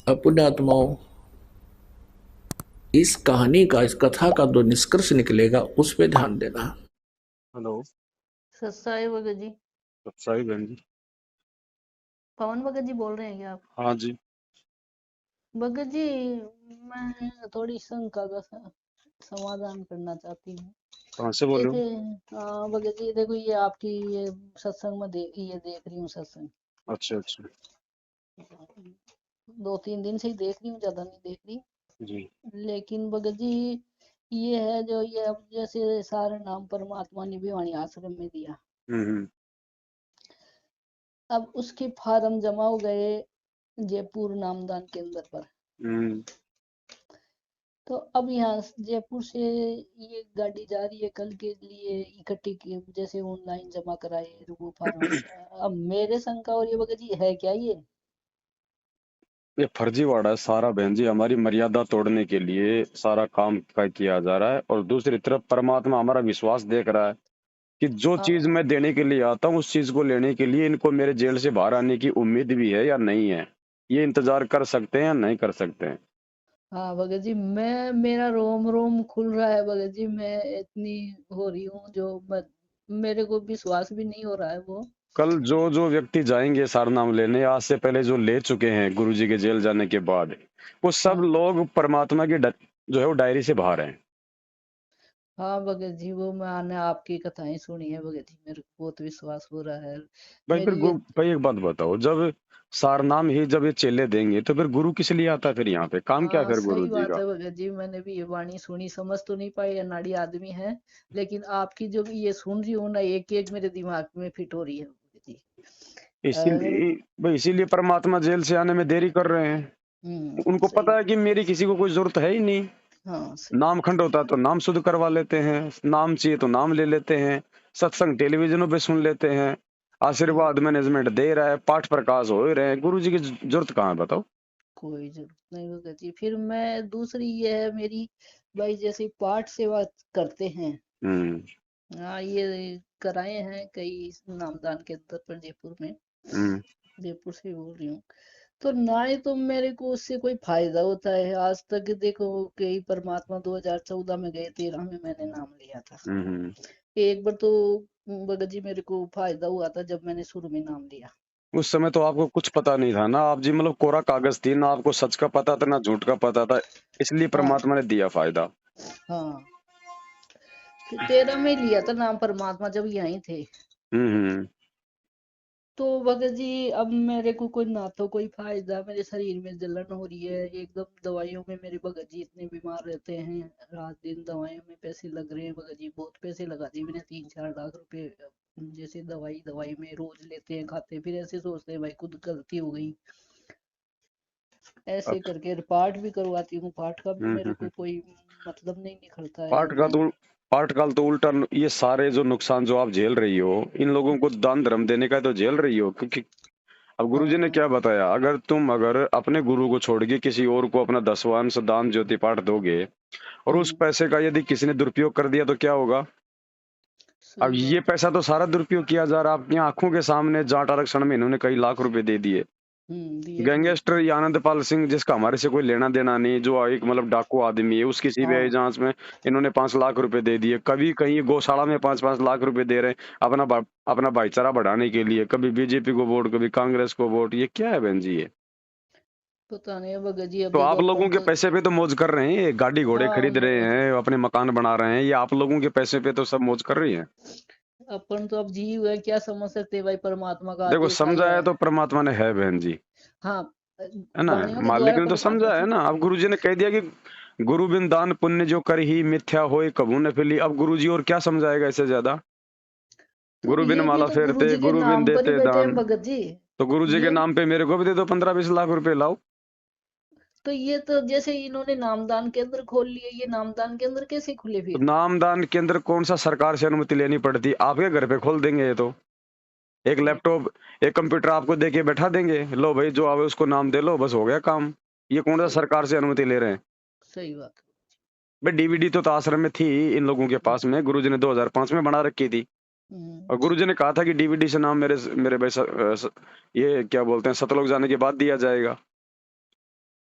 अब पुण्यात्माओं, इस कहानी का, इस कथा का जो निष्कर्ष निकलेगा उस पे ध्यान देना। हेलो। सत्साई भगत जी। सही बहन जी। पवन भगत जी बोल रहे हैं क्या आप? हाँ जी। भगत जी, मैं थोड़ी शंका का समाधान करना चाहती हूँ। कहाँ से बोल रहे हो? जैसे भगत जी देखो, ये आपकी ये सत्संग में ये देख रही हूँ सत्संग। अच्छा अच्छा। 2-3 दिन से ही देख रही हूँ, ज्यादा नहीं देख रही। जी। लेकिन भगत जी, ये है जो ये अब जैसे सारे नाम परमात्मा ने भिवानी आश्रम में दिया, हम्म। अब उसके फार्म जमा हो गए जयपुर नामदान केंद्र पर। हम्म। तो अब यहाँ जयपुर से ये गाड़ी जा रही है कल के लिए इकट्ठी की, जैसे ऑनलाइन जमा कराए वो फार्म। अब मेरे शंका और ये बगैर जी है क्या ये? ये फर्जीवाड़ा है सारा बहन जी, हमारी मर्यादा तोड़ने के लिए सारा काम का किया जा रहा है, और दूसरी तरफ परमात्मा हमारा विश्वास देख रहा है कि जो चीज हाँ मैं देने के लिए आता हूँ उस चीज को लेने के लिए इनको मेरे जेल से बाहर आने की उम्मीद भी है या नहीं है, ये इंतजार कर सकते हैं या नहीं कर सकते हैं। हाँ भगत जी, मैं मेरा रोम रोम खुल रहा है भगत जी, मैं इतनी हो रही हूँ जो मेरे को विश्वास भी नहीं हो रहा है वो। कल जो जो व्यक्ति जाएंगे सारनाम लेने, आज से पहले जो ले चुके हैं गुरुजी के जेल जाने के बाद, वो सब हाँ लोग परमात्मा की जो है वो डायरी से बाहर हैं। हाँ भगत जी, वो मैंने आपकी कथाएं सुनी है भगत जी, मेरे को बहुत विश्वास हो रहा है। भाई फिर मेरी ये गुरु भाई एक बात बताओ, जब सारनाम ही जब ये चेले देंगे तो फिर गुरु किस लिए आता है? फिर यहाँ पे काम क्या है हाँ फिर गुरु सही जी बात का? है भगत जी, मैंने भी ये वाणी सुनी, समझ तो नहीं पाई, अनाड़ी आदमी है। लेकिन आपकी जो ये सुन रही हूँ ना, एक एक मेरे दिमाग में फिट हो रही है भगत जी। मेरे इसीलिए भाई, इसीलिए परमात्मा जेल से आने में देरी कर रहे हैं। उनको सही पता है बात। कि मेरी किसी को कोई जरूरत है ही नहीं। हाँ सही नाम बात। खंड होता तो नाम शुद्ध करवा लेते हैं, नाम चाहिए तो नाम ले लेते हैं, सत्संग टेलीविजनों पे सुन लेते हैं, हम्म, आशीर्वाद मैनेजमेंट दे रहा है, पाठ प्रकाश हो ही रहे हैं, गुरु जी की जरूरत कहाँ है बताओ? कोई जरूरत नहीं भगत जी। फिर मैं दूसरी ये है मेरी, भाई जैसे पाठ सेवा करते हैं। हम्म। हाँ ये कराए हैं कई नामदान के अंदर पर जयपुर में, हम्म। जयपुर से बोल रही हूँ। तो ना ही तो मेरे को उससे कोई फायदा होता है आज तक। देखो कई परमात्मा 2014 में गए, 13 में मैंने नाम लिया था। हम्म। एक बार तो भगत जी मेरे को फायदा हुआ था जब मैंने शुरू में नाम लिया। उस समय तो आपको कुछ पता नहीं था ना, आप जी मतलब कोरा कागज थी ना, आपको सच का पता था ना झूठ का पता था, इसलिए हाँ परमात्मा ने दिया फायदा। हाँ, फिर 13 में लिया था नाम परमात्मा जब यहीं थे। हम्म। तो भगत जी अब मेरे को कोई ना तो कोई फायदा, मेरे शरीर में जलन हो रही है एकदम, दवाइयों में मेरे भगत जी इतने बीमार रहते हैं, रात दिन दवाइयों में पैसे लग रहे हैं भगत जी, बहुत पैसे लगा दिए मैंने, 3-4 लाख रुपए। जैसे दवाई दवाई में रोज लेते हैं खाते हैं, फिर ऐसे सोचते हैं भाई खुद गलती हो गई, ऐसे अच्छा। करके पाठ भी करवाती हूँ, पाठ का भी मेरे को हम्म। कोई मतलब नहीं निकलता है। पाठ का मैं तो पाठ का तो उल्टा, ये सारे जो नुकसान जो आप झेल रही हो, इन लोगों को दान धर्म देने का तो झेल रही हो, क्योंकि अब गुरुजी ने हाँ क्या बताया, अगर तुम अगर अपने गुरु को छोड़ के किसी और को अपना 10वां दान ज्योति पाठ दोगे, और उस हम्म, पैसे का यदि किसी ने दुरुपयोग कर दिया तो क्या होगा? अब सही ये बात है। पैसा तो सारा दुरुपयोग किया जा रहा है आपकी आंखों के सामने, जाट आरक्षण में इन्होंने कई लाख रुपए दे दिए। दिए खूब। गैंगस्टर ये आनंदपाल सिंह, जिसका हमारे से कोई लेना देना नहीं, जो एक मतलब डाकू आदमी है, उसकी सीबीआई हाँ जांच में इन्होंने 5 लाख रुपए दे दिए। कभी कहीं गौशाला में 5-5 लाख रुपए दे रहे हैं अपना भाईचारा बढ़ाने के लिए, कभी बीजेपी को वोट, कभी कांग्रेस को वोट, ये क्या है बहन जी ये? पता नहीं भगत जी, अब तो देखो आप लोगों अपन के तो। पैसे पे तो मौज कर रहे हैं, ये गाड़ी घोड़े हाँ खरीद रहे हैं, अपने मकान बना रहे हैं, ये आप लोगों के पैसे पे तो सब मौज कर रही है। अपन तो अब जीव है, क्या समझ सकते हैं भाई, परमात्मा का देखो आदेश समझा आया है है। तो परमात्मा ने है बहन जी, हाँ, है ना? वाणियों के मालिक द्वारा ने तो परमात्मा समझा है से। ना। अब गुरुजी ने कह दिया कि गुरु बिन दान पुण्य जो कर ही मिथ्या होए कभू न फिली। अब गुरुजी और क्या समझाएगा इससे ज्यादा? तो गुरु बिन ये भी माला तो गुरु फेरते, जी के गुरु बिन नाम पर ही देते बैठे हैं दान। भगत जी। तो गुरुजी के ये नाम पे मेरे को भी दे दो 15-20 लाख रुपए, लाओ। तो ये तो जैसे इन्होंने नामदान केंद्र खोल लिए, ये नामदान केंद्र कैसे खुले तो फिर? नामदान के अंदर कौन सा सरकार से अनुमति लेनी पड़ती? आपके घर पे खोल देंगे ये तो। एक तो लैपटॉप, एक कंप्यूटर आपको दे के बैठा देंगे, लो भाई जो आवे उसको नाम दे लो, बस हो गया काम। ये कौन सा सही, सरकार से अनुमति ले रहे हैं? सही बात भाई डीवीडी तो आश्रम में थी इन लोगों के है। पास में, गुरुजी ने 2005 में बना रखी थी। और गुरुजी ने कहा था कि डीवीडी से नाम मेरे मेरे भाई ये क्या बोलते हैं, सतलोक जाने के बाद दिया जाएगा।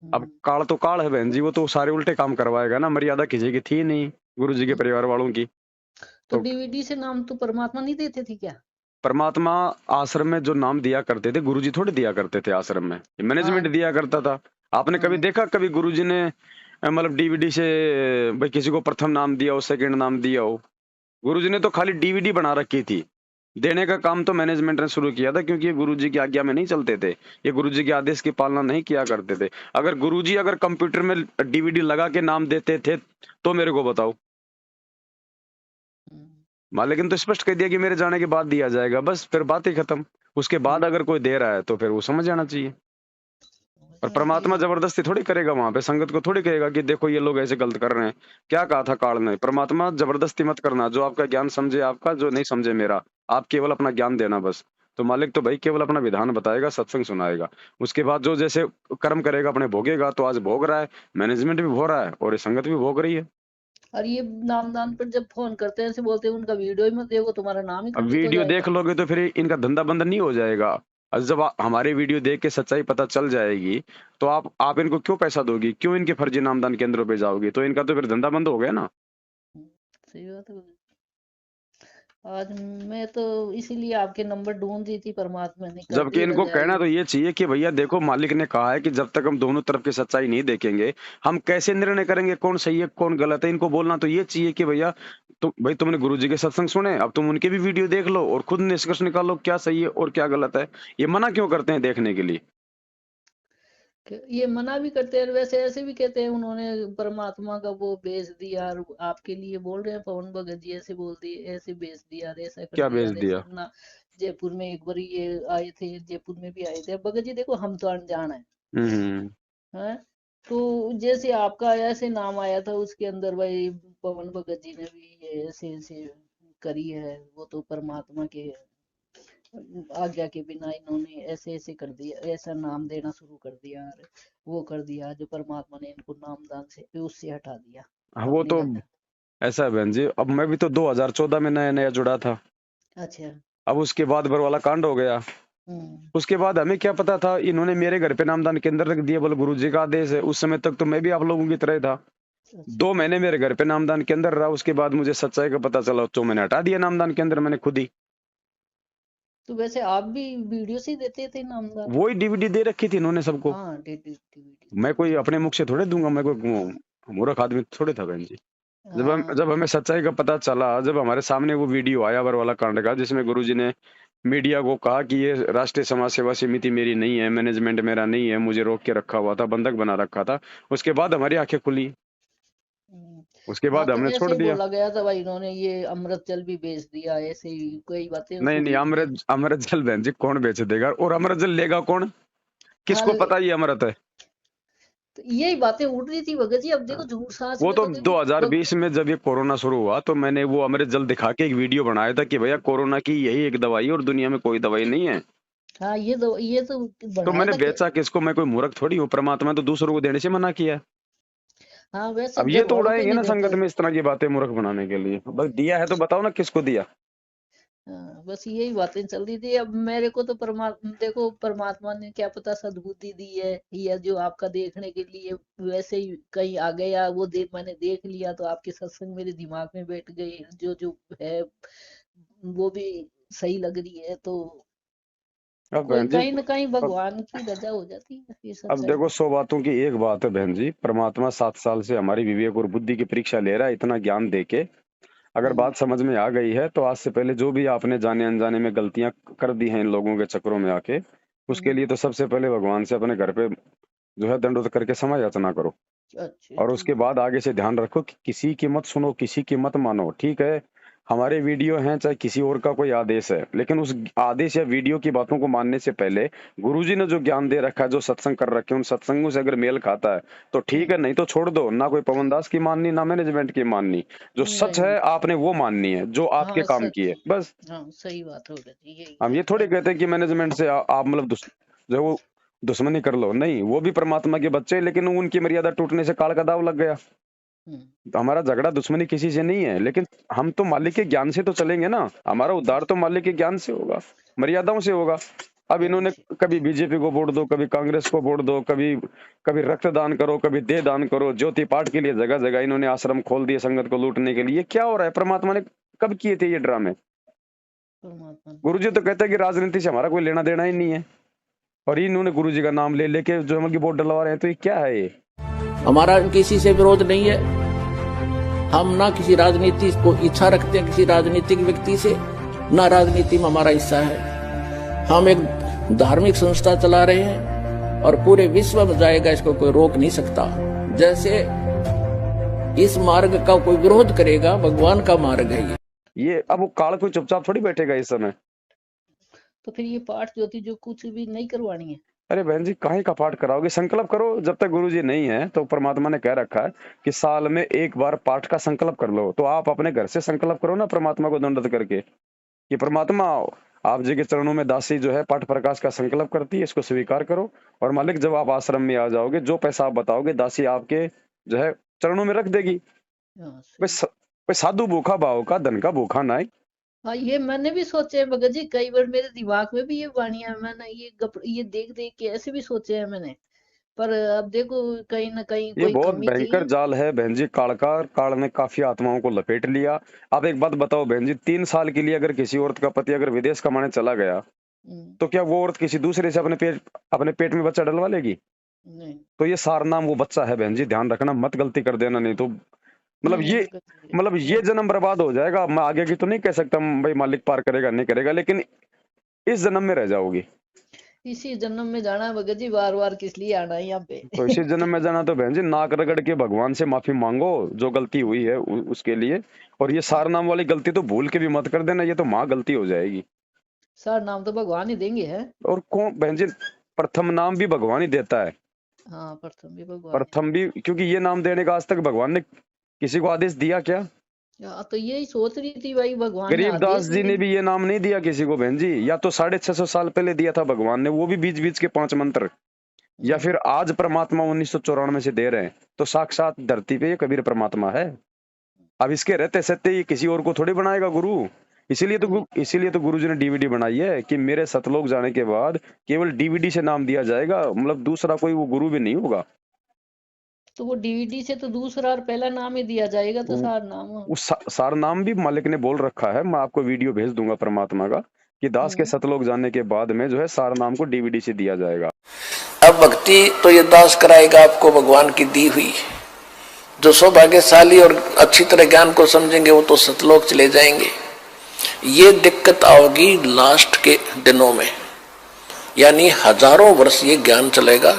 अब काल तो काल है बहन जी, वो तो सारे उल्टे काम करवाएगा ना, मर्यादा किसी की थी नहीं गुरु जी के परिवार वालों की। तो तो डीवीडी से नाम तो परमात्मा नहीं देते थे क्या? परमात्मा आश्रम में जो नाम दिया करते थे, गुरुजी थोड़ी दिया करते थे आश्रम में, मैनेजमेंट हाँ दिया करता था। आपने कभी हाँ देखा कभी गुरुजी ने मतलब डीवीडी से भाई किसी को प्रथम नाम दिया हो, सेकंड नाम दिया हो? गुरुजी ने तो खाली डीवीडी बना रखी थी। देने का काम तो मैनेजमेंट ने शुरू किया था, क्योंकि ये गुरुजी की आज्ञा में नहीं चलते थे, ये गुरुजी के आदेश की पालना नहीं किया करते थे। अगर गुरुजी अगर कंप्यूटर में डीवीडी लगा के नाम देते थे तो मेरे को बताओ। मालिक ने तो स्पष्ट कह दिया कि मेरे जाने के बाद दिया जाएगा, बस फिर बात ही खत्म। उसके बाद अगर कोई दे रहा है तो फिर वो समझ जाना चाहिए। और परमात्मा जबरदस्ती थोड़ी करेगा, वहां पे संगत को थोड़ी कहेगा कि देखो ये लोग ऐसे गलत कर रहे हैं। क्या कहा था काल ने, परमात्मा जबरदस्ती मत करना, जो आपका ज्ञान समझे आपका, जो नहीं समझे मेरा। आप केवल अपना ज्ञान देना बस। तो मालिक तो भाई केवल अपना विधान बताएगा, सत्संग सुनाएगा। उसके बाद जो जैसे कर्म करेगा अपने भोगेगा। तो आज भोग रहा है, मैनेजमेंट भी भोग रहा है और ये संगत भी भोग रही है। और ये नामदान पर जब फोन करते हैं ऐसे बोलते हैं उनका वीडियो ही मत देखो, तुम्हारा नाम ही अब खंडित हो वीडियो देख जाएगा। लोगे तो फिर इनका धंधा बंद नहीं हो जाएगा। और जब हमारे वीडियो देख के सच्चाई पता चल जाएगी तो आप इनको क्यों पैसा दोगी, क्यों इनके फर्जी नामदान केंद्रों पे जाओगी? तो इनका तो फिर धंधा बंद हो गया ना। सही बात है। आज मैं तो इसीलिए आपके नंबर ढूंढ रही थी, परमात्मा ने कर जबकि दी इनको रजाई। कहना तो ये चाहिए कि भैया देखो, मालिक ने कहा है कि जब तक हम दोनों तरफ की सच्चाई नहीं देखेंगे हम कैसे निर्णय करेंगे कौन सही है कौन गलत है। इनको बोलना तो ये चाहिए कि भैया भाई तुमने गुरुजी के सत्संग सुने, अब तुम उनके भी वीडियो देख लो और खुद निष्कर्ष निकालो क्या सही है और क्या गलत है। ये मना क्यों करते हैं देखने के लिए? ये मना भी करते हैं और वैसे ऐसे भी कहते हैं उन्होंने परमात्मा का वो भेज दिया, और आपके लिए बोल रहे हैं पवन भगत जी ऐसे बोल दिए, ऐसे भेज दिया, ऐसा कर क्या दिया, भेज ऐसे दिया? ना। जयपुर में एक बार ये आए थे, जयपुर में भी आए थे। अब भगत जी देखो हम तो अनजान है, हम्म। हैं? तो जैसे आपका ऐसे नाम आया था उसके अंदर भाई पवन भगत जी ने भी ये ऐसे ऐसे करी है, वो तो परमात्मा के आज्ञा के बिना इन्होंने ऐसे ऐसे कर दिया, ऐसा नाम देना शुरू कर दिया और वो कर दिया जो परमात्मा ने इनको नामदान से उससे हटा दिया। हाँ, वो अपनी तो जगह। ऐसा है बहन जी। अब मैं भी तो 2014 में नया नया जुड़ा था। अच्छा। अब उसके बाद बर वाला कांड हो गया। हम्म। उसके बाद हमें क्या पता था, इन्होंने मेरे घर पे नामदान केंद्र रख दिया, बोले गुरु जी का आदेश है। उस समय तक तो मैं भी आप लोगों की तरह ही था। अच्छा। 2 महीने मेरे घर पे नामदान केंद्र रहा, उसके बाद मुझे सच्चाई का पता चला तो मैंने हटा दिया नामदान केंद्र, मैंने खुद ही। तो वैसे आप भी वीडियो से ही देते थे नामदान? वो ही डीवीडी दे रखी थी इन्होंने सबको। हाँ टीवी। मैं कोई अपने मुख से थोड़े दूंगा, मैं कोई मूर्ख आदमी थोड़े था बहन जी। हाँ। जब हमें सच्चाई का पता चला, जब हमारे सामने वो वीडियो आया वर वाला कांड का, जिसमें गुरुजी ने मीडिया को कहा कि ये राष्ट्रीय समाज सेवा समिति मेरी नहीं है, मैनेजमेंट मेरा नहीं है, मुझे रोक के रखा हुआ था, बंधक बना रखा था, उसके बाद हमारी आंखें खुली। हम्म। उसके हाँ बाद तो हमने छोड़ ऐसे ही दिया। बोला गया था भाई, इन्होंने ये अमृत जल भी बेच दिया, ऐसे ही कई बातें नहीं नहीं, फूटी थी। अमृत अमृत जल बहन जी कौन बेच देगा, और अमृत जल लेगा कौन? हाँ किसको पता ये अमृत है? तो यही बातें उड़ रही थी भगत जी। अब देखो झूठ साच वो में तो तो देखो 2020 में जब ये कोरोना शुरू हुआ तो मैंने वो अमृत जल दिखा के एक वीडियो बनाया था कि भैया कोरोना की यही एक दवाई है और दुनिया में कोई दवाई नहीं है। हाँ ये तो तो बनाया मैंने था कि। बेचा किसको? मैं कोई मूर्ख थोड़ी हूँ, परमात्मा तो दूसरों को देने से मना किया है। हाँ वैसे अब ये घर तो वालों को ही उड़ाएंगे नहीं ना देता। संगत में इस तरह की बातें मूर्ख बनाने के लिए। बस दिया है तो बताओ ना किसको दिया। हाँ, बस यही बातें चल रही थी। अब मेरे को तो देखो परमात्मा ने क्या पता सद्बुद्धि दी है, या जो आपका देखने के लिए वैसे ही कहीं आ गया, वो मैंने देख लिया तो आपके सत्संग मेरे दिमाग में बैठ गई, जो जो है वो भी सही लग रही है। तो अब कोई बहन जी, कहीं ना कहीं अब भगवान की रजा हो जाती है ये अब सच्चाई। देखो 100 बातों की एक बात है बहन जी, परमात्मा 7 साल से हमारी विवेक और बुद्धि की परीक्षा ले रहा है, इतना ज्ञान दे के। अगर हम्म। बात समझ में आ गई है तो आज से पहले जो भी आपने जाने अनजाने में गलतियां कर दी हैं इन लोगों के चक्करों में आके, उसके हम्म। लिए तो सबसे पहले भगवान से अपने घर पे जो है दंडोत करके क्षमा याचना करो। अच्छा और उसके ठीक है। बाद आगे से ध्यान रखो कि किसी की मत सुनो, किसी की मत मानो, ठीक है? हमारे वीडियो हैं चाहे किसी और का कोई आदेश है, लेकिन उस आदेश या वीडियो की बातों को मानने से पहले गुरुजी ने जो ज्ञान दे रखा है, जो सत्संग कर रखे हैं, उन सत्संगों से अगर मेल खाता है तो ठीक है, हम्म। नहीं तो छोड़ दो। ना कोई पवन दास की माननी, ना मैनेजमेंट की माननी। जो सच नहीं। है आपने वो माननी है, जो आपके हाँ काम की सच। है, बस। हाँ सही बात हो गई, यही हम ये थोड़ी कहते हैं कि मैनेजमेंट से आप मतलब जो वो दुश्मनी कर लो, नहीं, वो भी परमात्मा के बच्चे हैं, लेकिन उनकी मर्यादा टूटने से काल का दाव लग गया। हम्म। तो हमारा झगड़ा दुश्मनी किसी से नहीं है, लेकिन हम तो मालिक के ज्ञान से तो चलेंगे ना। हमारा उद्धार तो मालिक के ज्ञान से होगा, मर्यादाओं से होगा। अब इन्होंने कभी बीजेपी को वोट दो, कभी कांग्रेस को वोट दो, कभी कभी रक्तदान करो, कभी देह दान करो, ज्योति पाठ के लिए जगह जगह इन्होंने आश्रम खोल दिए संगत को लूटने के लिए। ये क्या हो रहा है? परमात्मा ने कब किए थे ये ड्रामे? परमात्मा गुरुजी तो कहते हैं कि राजनीति से हमारा कोई लेना देना ही नहीं है, और इन्होंने गुरुजी का नाम ले लेके जो हम वोट डलवा रहे हैं, तो ये क्या है? ये हमारा किसी से विरोध नहीं है। हम ना किसी राजनीति को इच्छा रखते हैं किसी राजनीतिक व्यक्ति से, ना राजनीति में हमारा हिस्सा है। हम एक धार्मिक संस्था चला रहे हैं और पूरे विश्व में जाएगा, इसको कोई रोक नहीं सकता। जैसे इस मार्ग का कोई विरोध करेगा, भगवान का मार्ग है ये अब वो काल कोई चुपचाप थोड़ी बैठेगा इस समय। तो फिर ये पाठ ज्योति जो कुछ भी नहीं करवानी है। अरे बहन जी, काहे का पाठ कराओगे? संकल्प करो। जब तक गुरुजी नहीं है तो परमात्मा ने कह रखा है कि साल में एक बार पाठ का संकल्प कर लो। तो आप अपने घर से संकल्प करो ना, परमात्मा को दंडवत करके कि परमात्मा आप जी के चरणों में दासी जो है पाठ प्रकाश का संकल्प करती है, इसको स्वीकार करो। और मालिक जब आप आश्रम में आ जाओगे, जो पैसा आप बताओगे दासी आपके जो है चरणों में रख देगी। हाँ, कोई साधु भूखा भाव का, धन का भूखा ना। हाँ, ये मैंने भी सोचे है भगत जी, कई बार मेरे दिमाग में भी ये वाणियां, मैंने ये देख देख के ऐसे भी सोचे हैं मैंने। पर अब देखो कहीं ना कहीं ये कोई बहुत कमी थी। भयंकर जाल है बहन जी काल का। काल ने काफी आत्माओं को लपेट लिया। आप एक बात बताओ बहन जी, 3 साल के लिए अगर किसी औरत का पति अगर विदेश कमाने चला गया, तो क्या वो औरत किसी दूसरे से अपने पेट में बच्चा डलवा लेगी? नहीं, तो ये सारनाम वो बच्चा है बहन जी, ध्यान रखना, मत गलती कर देना, नहीं तो ये जन्म बर्बाद हो जाएगा। मैं आगे की तो नहीं कह सकता भाई मालिक पार करेगा नहीं करेगा, लेकिन इस जन्म में रह जाओगी। इसी जन्म में जाना है भगत जी, बार बार किस लिए आना है यहाँ पे। तो इसी जन्म में जाना तो बहन जी नाक रगड़ के भगवान से माफी मांगो जो गलती हुई है उसके लिए। और ये सारनाम वाली गलती तो भूल के भी मत कर देना, ये तो माँ गलती हो जाएगी। सर नाम तो भगवान ही देंगे है। और कौन बहन जी, प्रथम नाम भी भगवान ही देता है। हाँ, प्रथम भी भगवान प्रथम भी, क्योंकि ये नाम देने का आज तक भगवान ने किसी को आदेश दिया क्या? तो यही सोच रही थी भाई, भगवान ने गरीबदास आदेश जी ने भी ये नाम नहीं दिया किसी को बहन जी। या तो 650 साल पहले दिया था भगवान ने, वो भी बीच बीच के 5 मंत्र। या फिर आज परमात्मा 1994 से दे रहे हैं, तो साक्षात धरती पे ये कबीर परमात्मा है। अब इसके रहते सत्य ये किसी और को थोड़ी बनाएगा गुरु। इसीलिए तो गुरु जी ने डीवीडी बनाई है कि मेरे सतलोक जाने के बाद केवल डीवीडी से नाम दिया जाएगा, मतलब दूसरा कोई वो गुरु भी नहीं होगा। तो वो डीवीडी से तो दूसरा और पहला नाम ही दिया जाएगा, तो सार नाम। उस सार नाम भी मालिक ने बोल रखा है। मैं आपको वीडियो भेज दूंगा परमात्मा का कि दास के सतलोक जाने के बाद में जो है सार नाम को डीवीडी से दिया जाएगा। अब भक्ति तो ये दास कराएगा आपको भगवान की दी हुई। जो सौभाग्यशाली और अच्छी तरह ज्ञान को समझेंगे वो तो सतलोक चले जाएंगे। ये दिक्कत आओगी लास्ट के दिनों में, यानी हजारों वर्ष ये ज्ञान चलेगा,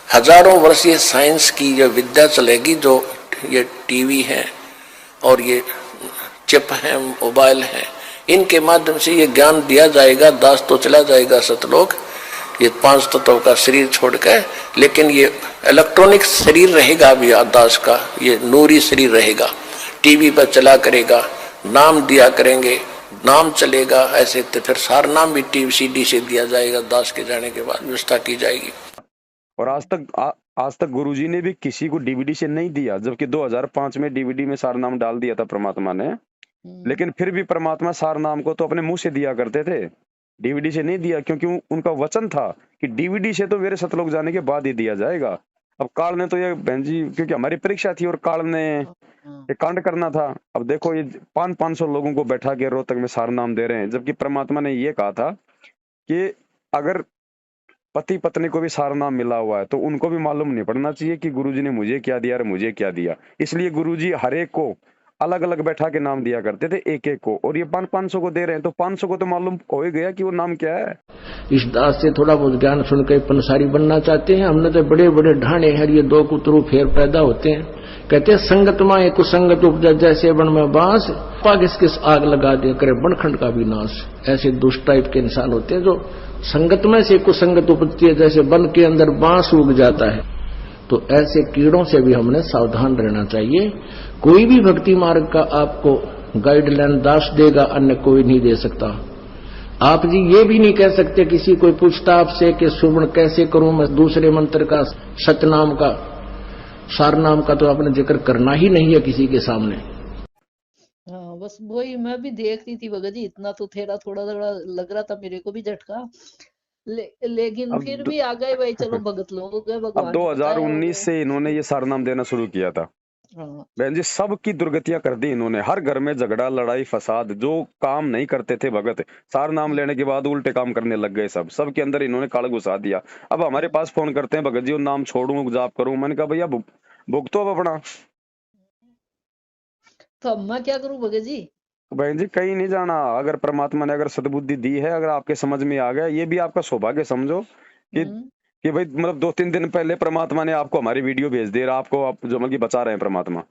हजारों वर्ष ये साइंस की जो विद्या चलेगी, जो ये टीवी है और ये चिप है, मोबाइल है, इनके माध्यम से ये ज्ञान दिया जाएगा। दास तो चला जाएगा सतलोक, ये 5 तत्वों का शरीर छोड़कर, लेकिन ये इलेक्ट्रॉनिक शरीर रहेगा भी दास का, ये नूरी शरीर रहेगा। टीवी पर चला करेगा, नाम दिया करेंगे, नाम चलेगा। ऐसे तो फिर सार नाम भी टीवी सीडी से दिया जाएगा। दास के जाने के बाद व्यवस्था की जाएगी। और आज तक गुरुजी ने भी किसी को डीवीडी से नहीं दिया, जबकि 2005 में डीवीडी में सार नाम डाल दिया था परमात्मा ने। लेकिन फिर भी परमात्मा सार नाम को तो अपने मुंह से दिया करते थे, डीवीडी से नहीं दिया, क्योंकि उनका वचन था कि डीवीडी से तो मेरे सतलोक जाने के बाद ही दिया जाएगा। अब काल ने तो ये बहन जी, क्योंकि हमारी परीक्षा थी और काल ने ये कांड करना था। अब देखो ये 500 लोगों को बैठा के रोहतक में सार नाम दे रहे हैं, जबकि परमात्मा ने ये कहा था कि अगर पति पत्नी को भी सार नाम मिला हुआ है तो उनको भी मालूम नहीं पड़ना चाहिए कि गुरुजी ने मुझे क्या दिया और मुझे क्या दिया। इसलिए गुरुजी हर एक को अलग अलग बैठा के नाम दिया करते थे, एक एक को। और ये 500 को दे रहे हैं तो 500 को तो मालूम हो ही गया कि वो नाम क्या है। इस दास से थोड़ा बहुत ज्ञान सुन के पंसारी बनना चाहते हैं। हमने तो बड़े बड़े ढाणे हैं, ये 2 कुतरू फेर पैदा होते हैं। कहते हैं संगत माए कुसंगत उपजा, जैसे बन में बांस, पाग किस आग लगा दे करे बनखंड का भी नाश। ऐसे दुष्ट टाइप के इंसान होते हैं जो संगत में से कुसंगत उपजती है, जैसे वन के अंदर बांस उग जाता है। तो ऐसे कीड़ों से भी हमने सावधान रहना चाहिए। कोई भी भक्ति मार्ग का आपको गाइडलाइन दास देगा, अन्य कोई नहीं दे सकता। आप जी ये भी नहीं कह सकते, किसी कोई पूछता आपसे कि सुमन कैसे करूं मैं दूसरे मंत्र का, सतनाम का, सारनाम का, तो आपने जिक्र करना ही नहीं है किसी के सामने। हाँ, बस वही मैं भी देख रही थी भगत जी, इतना तो थोड़ा थोड़ा लग रहा था मेरे को भी झटका। लेकिन अब फिर भी आ गए भाई, चलो भगत लोग हो गए, अब भगवान को बताया 2019 से इन्होंने ये सारनाम देना शुरू किया था हाँ। बहन जी। सबकी दुर्गतियां कर दी इन्होंने, हर घर में झगड़ा लड़ाई फसाद, जो काम नहीं करते थे भगत सार नाम लेने के बाद उल्टे काम करने लग गए। सबके अंदर इन्होंने काल घुसा दिया। अब हमारे पास फोन करते हैं, भगत जी वो नाम छोड़ूं जाप करूं। मैंने कहा भैया भुगतो अब अपना। तो अब मैं क्या करूं भगत जी? बहन जी कहीं नहीं जाना। अगर परमात्मा ने अगर सद्बुद्धि दी है, अगर आपके समझ में आ गया, ये भी आपका सौभाग्य समझो कि भाई मतलब 2-3 दिन पहले परमात्मा ने आपको हमारी वीडियो भेज दी, आपको आप जो मतलब बचा रहे हैं परमात्मा।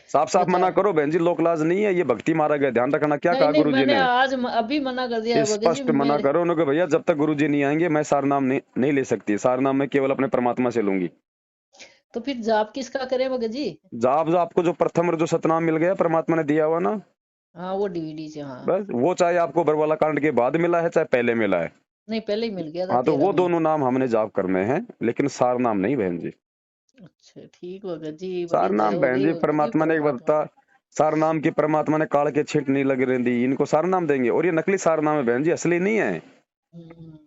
साफ साफ मना करो बहन जी, लोक लाज नहीं है, ये भक्ति मारा गया, ध्यान रखना। क्या कहा गुरु जी ने? आज अभी मना कर दिया भगत जी। स्पष्ट मना करो उन्होंने, भैया जब तक गुरु जी नहीं आएंगे मैं सारनाम नहीं ले सकती। सारनाम मैं केवल अपने परमात्मा से लूंगी। तो फिर जाप किसका करें भगत जी? जाप जो आपको जो प्रथम और जो सतनाम मिल गया परमात्मा ने दिया हुआ ना, हाँ वो डीवीडी से, हाँ बस वो चाहे आपको बरवाला कांड के बाद मिला है चाहे पहले मिला है। नहीं पहले ही मिल गया था। हाँ तो वो दोनों नाम हमने जाप करने हैं, लेकिन सारनाम नहीं बहन जी। अच्छा ठीक भगत जी। सारनाम बहन जी परमात्मा ने एक बता, सारनाम की परमात्मा ने काल के छींट नहीं लग रही दी, इनको सारनाम देंगे। और ये नकली सारनाम है बहन जी, असली नहीं है।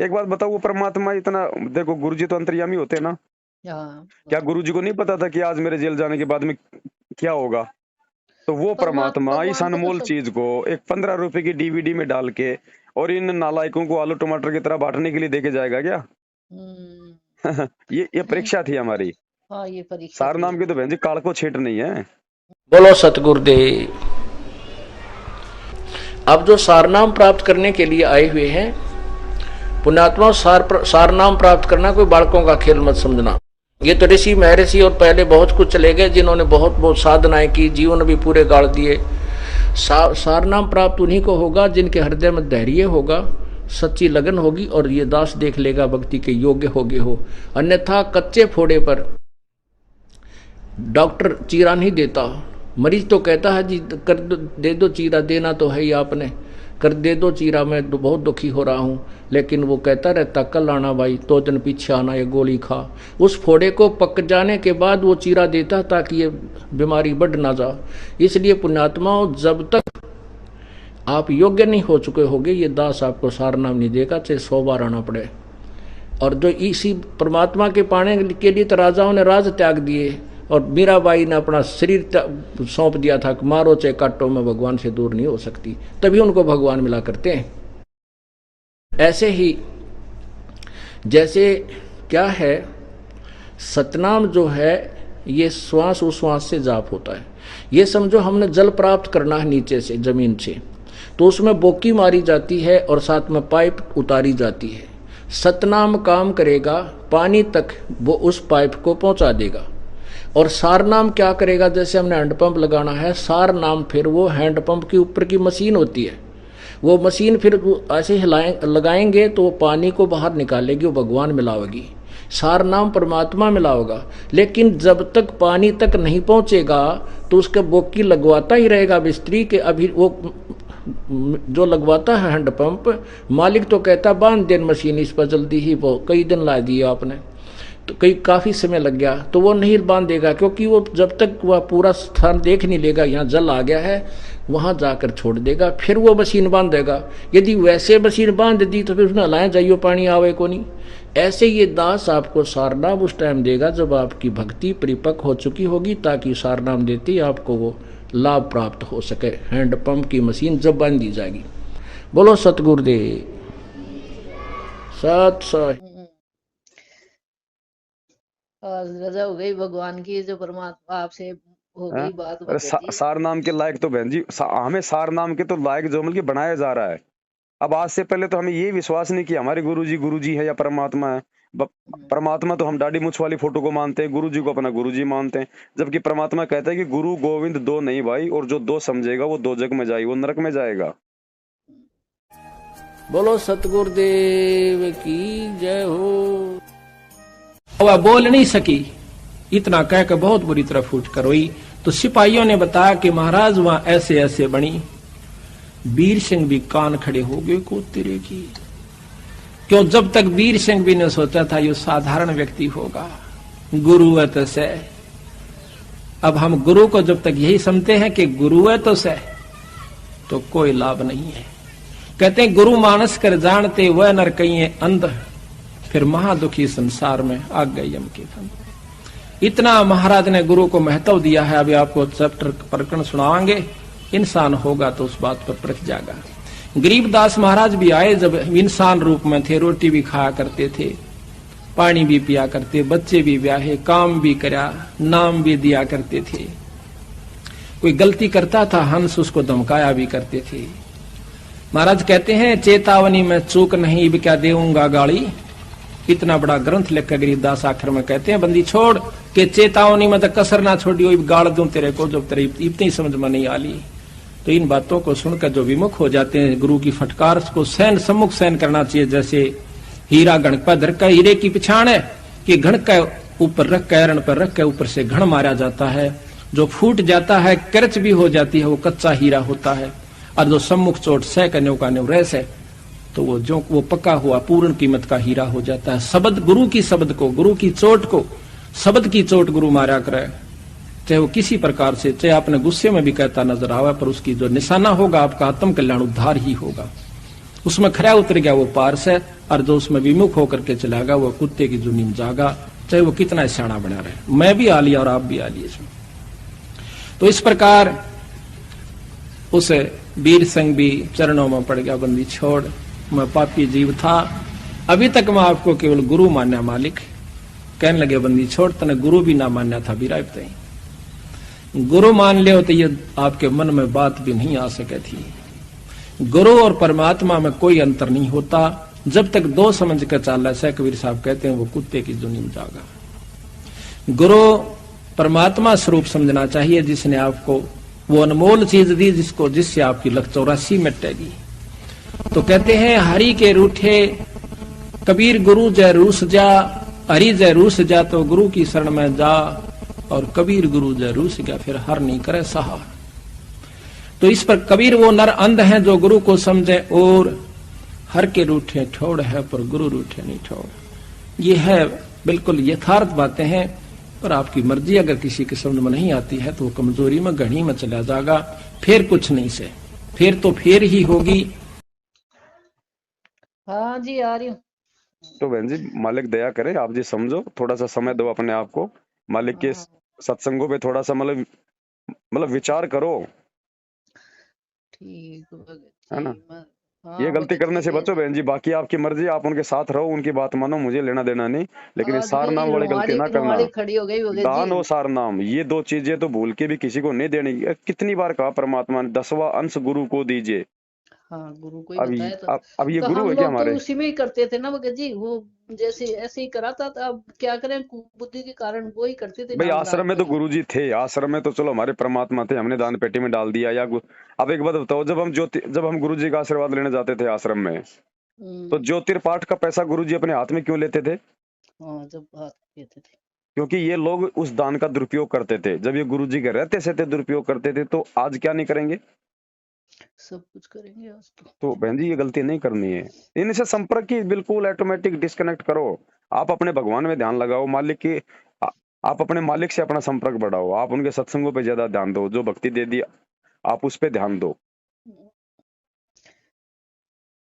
एक बात बताओ, वो परमात्मा इतना, देखो गुरु जी तो अंतर्यामी होते हैं ना, क्या गुरु जी को नहीं पता था कि आज मेरे जेल जाने के बाद में क्या होगा? तो वो परमात्मा इस अनमोल चीज को एक 15 रुपए की डीवीडी में डाल के और इन नालायकों को आलू टमाटर की तरह बांटने के लिए देके जाएगा क्या? ये परीक्षा थी हमारी। हाँ ये परीक्षा। सारनाम की तो बहन जी काल को छेट नहीं है। बोलो सतगुरुदेव। अब जो सारनाम प्राप्त करने के लिए आए हुए हैं पुण्यात्मा, सारनाम प्राप्त करना कोई बालकों का खेल मत समझना। ये तो ऋषि महर्षि और पहले बहुत कुछ चले गए जिन्होंने बहुत साधनाएं की, जीवन भी पूरे गाड़ दिए। सारनाम प्राप्त उन्हीं को होगा जिनके हृदय में धैर्य होगा, सच्ची लगन होगी और ये दास देख लेगा भक्ति के योग्य होगे हो। अन्यथा कच्चे फोड़े पर डॉक्टर चीरा नहीं देता। मरीज तो कहता है जी कर दे दो चीरा, देना तो है ही आपने, कर दे दो चीरा, मैं तो बहुत दुखी हो रहा हूँ। लेकिन वो कहता रहता कल आना भाई, 2 दिन पीछे आना, ये गोली खा। उस फोड़े को पक जाने के बाद वो चीरा देता ताकि ये बीमारी बढ़ ना जाए। इसलिए पुण्यात्माओं, जब तक आप योग्य नहीं हो चुके होगे ये दास आपको सारनाम नहीं देगा, चाहे 100 बार आना पड़े। और जो इसी परमात्मा के पाने के लिए तो राजाओं ने राज त्याग दिए और मीराबाई ने अपना शरीर सौंप दिया था कि मारो चाहे काटो, मैं भगवान से दूर नहीं हो सकती, तभी उनको भगवान मिला करते हैं। ऐसे ही जैसे क्या है, सतनाम जो है ये श्वास उश्वास से जाप होता है। ये समझो हमने जल प्राप्त करना है नीचे से, जमीन से, तो उसमें बोकी मारी जाती है और साथ में पाइप उतारी जाती है। सतनाम काम करेगा, पानी तक वो उस पाइप को पहुंचा देगा। और सारनाम क्या करेगा, जैसे हमने हैंडपंप लगाना है, सारनाम फिर वो हैंडपंप के ऊपर की मशीन होती है, वो मशीन फिर ऐसे लगाएंगे तो वो पानी को बाहर निकालेगी, वो भगवान मिलावेगी। सारनाम परमात्मा मिलाओगा। लेकिन जब तक पानी तक नहीं पहुंचेगा तो उसके बोकी लगवाता ही रहेगा मिस्त्री के। अभी वो जो लगवाता है हैंडपंप, मालिक तो कहता बांध देन मशीन इस पर जल्दी ही, वो कई दिन ला दिए आपने, तो काफी समय लग गया, तो वो नहीं बांधेगा, क्योंकि वो जब तक वह पूरा स्थान देख नहीं लेगा यहाँ जल आ गया है, वहां जाकर छोड़ देगा, फिर वो मशीन बांधेगा। यदि वैसे मशीन बांध दी तो फिर उसमें हलाएं जाइयो पानी आवे को नहीं। ऐसे ये दास आपको सारनाम उस टाइम देगा जब आपकी भक्ति परिपक्व हो चुकी होगी, ताकि सारनाम देते ही आपको वो लाभ प्राप्त हो सके। हैंडपंप की मशीन जब बांध दी जाएगी। बोलो सतगुरुदेव। सत रजा हो गई भगवान की, जो परमात्मा आपसे हो गई बात। सार नाम के लायक तो बहन जी हमें सार नाम के तो लायक जो मतलब बनाया जा रहा है। अब आज से पहले तो हमें ये विश्वास नहीं कि हमारे गुरु जी है या परमात्मा है। परमात्मा तो हम दाढ़ी मूछ वाली फोटो को मानते हैं, गुरु जी को अपना गुरु जी मानते हैं, जबकि परमात्मा कहता है कि गुरु गोविंद 2 नहीं भाई, और जो 2 समझेगा वो 2 जग में जाएगा, वो नरक में जाएगा। बोलो सतगुरुदेव की जय हो। वह बोल नहीं सकी, इतना कहकर बहुत बुरी तरह फूट कर रोई। तो सिपाहियों ने बताया कि महाराज वहां ऐसे ऐसे बनी। वीर सिंह भी कान खड़े हो गए को तेरे की, क्यों जब तक वीर सिंह भी ने सोचा था ये साधारण व्यक्ति होगा, गुरु है तो से। अब हम गुरु को जब तक यही समझते हैं कि गुरु है तो से, तो कोई लाभ नहीं है। कहते हैं गुरु मानस कर जानते वह नर कहीं अंध, फिर महादुखी संसार में आ गए यम के फंद। इतना महाराज ने गुरु को महत्व दिया है। अभी आपको चैप्टर प्रकरण सुनाएंगे, इंसान होगा तो उस बात पर परख जाएगा। गरीबदास महाराज भी आए जब इंसान रूप में थे, रोटी भी खाया करते थे, पानी भी पिया करते, बच्चे भी ब्याहे, काम भी करा, नाम भी दिया करते थे। कोई गलती करता था हंस उसको धमकाया भी करते थे। महाराज कहते हैं चेतावनी में चूक नहीं अब क्या देऊंगा गाली। इतना बड़ा ग्रंथ लिखकर गरीबदास आखिर में कहते हैं बंदी छोड़ के चेतावनी में तो कसर ना छोड़ियो, गाड़ दूं तेरे को जब तेरे इतनी समझ में नहीं आली। तो इन बातों को सुनकर जो विमुख हो जाते हैं गुरु की फटकार को सहन सम्मुख सहन करना चाहिए। जैसे हीरा घण पर धर का हीरे की पिछाड़ है कि घण का ऊपर रख कर एरण पर रख कर ऊपर से घण मारा जाता है। जो फूट जाता है करच भी हो जाती है वो कच्चा हीरा होता है, और जो सम्मुख चोट सह का न्यू रह से तो वो पक्का हुआ पूर्ण कीमत का हीरा हो जाता है। शब्द गुरु की शब्द को, गुरु की चोट को, शब्द की चोट गुरु मारा करे, चाहे वो किसी प्रकार से, चाहे अपने गुस्से में भी कहता नजर आवे, पर उसकी जो निशाना होगा आपका आत्म कल्याण उद्धार ही होगा। उसमें खरा उतर गया वो पार से, और जो उसमें विमुख होकर के चलागा वो कुत्ते की जुनीम जागा, चाहे वो कितना सियाना बना रहे। मैं भी आ लिया और आप भी आ लिए इसमें। तो इस प्रकार उस वीर सिंह भी चरणों में पड़ गया, बंदी छोड़, मैं पापी जीव था, अभी तक मैं आपको केवल गुरु मान्या मालिक। कहने लगे बंदी छोड़, तने गुरु भी ना मान्या था भी राय, गुरु मान ले तो ये आपके मन में बात भी नहीं आ सके थी। गुरु और परमात्मा में कोई अंतर नहीं होता जब तक दो समझ कर चाल है। कबीर साहब कहते हैं वो कुत्ते की जुनीम जागा। गुरु परमात्मा स्वरूप समझना चाहिए, जिसने आपको वो अनमोल चीज दी जिससे आपकी लख 84 मिटेगी। तो कहते हैं हरि के रूठे कबीर गुरु जय रूस जा, हरि जय रूस जा तो गुरु की शरण में जा, और कबीर गुरु जय रूस गया फिर हर नहीं करे सहा। तो इस पर कबीर वो नर अंध हैं जो गुरु को समझे, और हर के रूठे ठोड़ है पर गुरु रूठे नहीं ठोड़। ये है बिल्कुल यथार्थ बातें हैं, पर आपकी मर्जी अगर किसी के समझ में नहीं आती है तो वो कमजोरी में घड़ी में चला जाएगा, फिर कुछ नहीं से, फिर तो फिर ही होगी। हाँ जी आ रही हूँ। तो बहन जी मालिक दया करे, आप जी समझो, थोड़ा सा समय दो अपने आप को, मालिक के सत्संगों पे थोड़ा सा मतलब विचार करो, ठीक है ना। हाँ, ये गलती करने से बचो बहन जी, बाकी आपकी मर्जी, आप उनके साथ रहो, उनकी बात मानो, मुझे लेना देना नहीं, लेकिन ये सार नाम वाली गलती ना करना। खड़ी हो गई दान और सार नाम ये दो चीजें तो भूल के भी किसी को नहीं देनी। कितनी बार कहा परमात्मा ने 10वां अंश गुरु को दीजिए। हाँ गुरु को ही अब बताया था। अब ये तो गुरु हम है क्या लोग हमारे? तो उसी में ही करते थे ना भगत जी, वो जैसे ऐसे ही कराता था। अब क्या करें, बुद्धि के कारण वो ही करते थे। भाई आश्रम में तो गुरु जी थे, आश्रम में तो चलो हमारे परमात्मा थे, हमने दान पेटी में डाल दिया। या अब एक बात बताओ, जब हम गुरु जी का आशीर्वाद लेने जाते थे आश्रम में, तो ज्योतिर्पाठ का पैसा गुरु जी अपने हाथ में क्यों लेते थे? हाँ जब हाथ लेते थे, क्योंकि ये लोग उस दान का दुरुपयोग करते थे। जब ये गुरु जी के रहते से दुरुपयोग करते थे, तो आज क्या नहीं करेंगे? सब कुछ करेंगे आज तो बहन जी ये गलती नहीं करनी है। इनसे संपर्क की बिल्कुल ऑटोमेटिक डिस्कनेक्ट करो। आप अपने भगवान में ध्यान लगाओ, मालिक की, आप अपने मालिक से अपना संपर्क बढ़ाओ, आप उनके सत्संगों पे ज्यादा ध्यान दो, जो भक्ति दे दी आप उस पे ध्यान दो।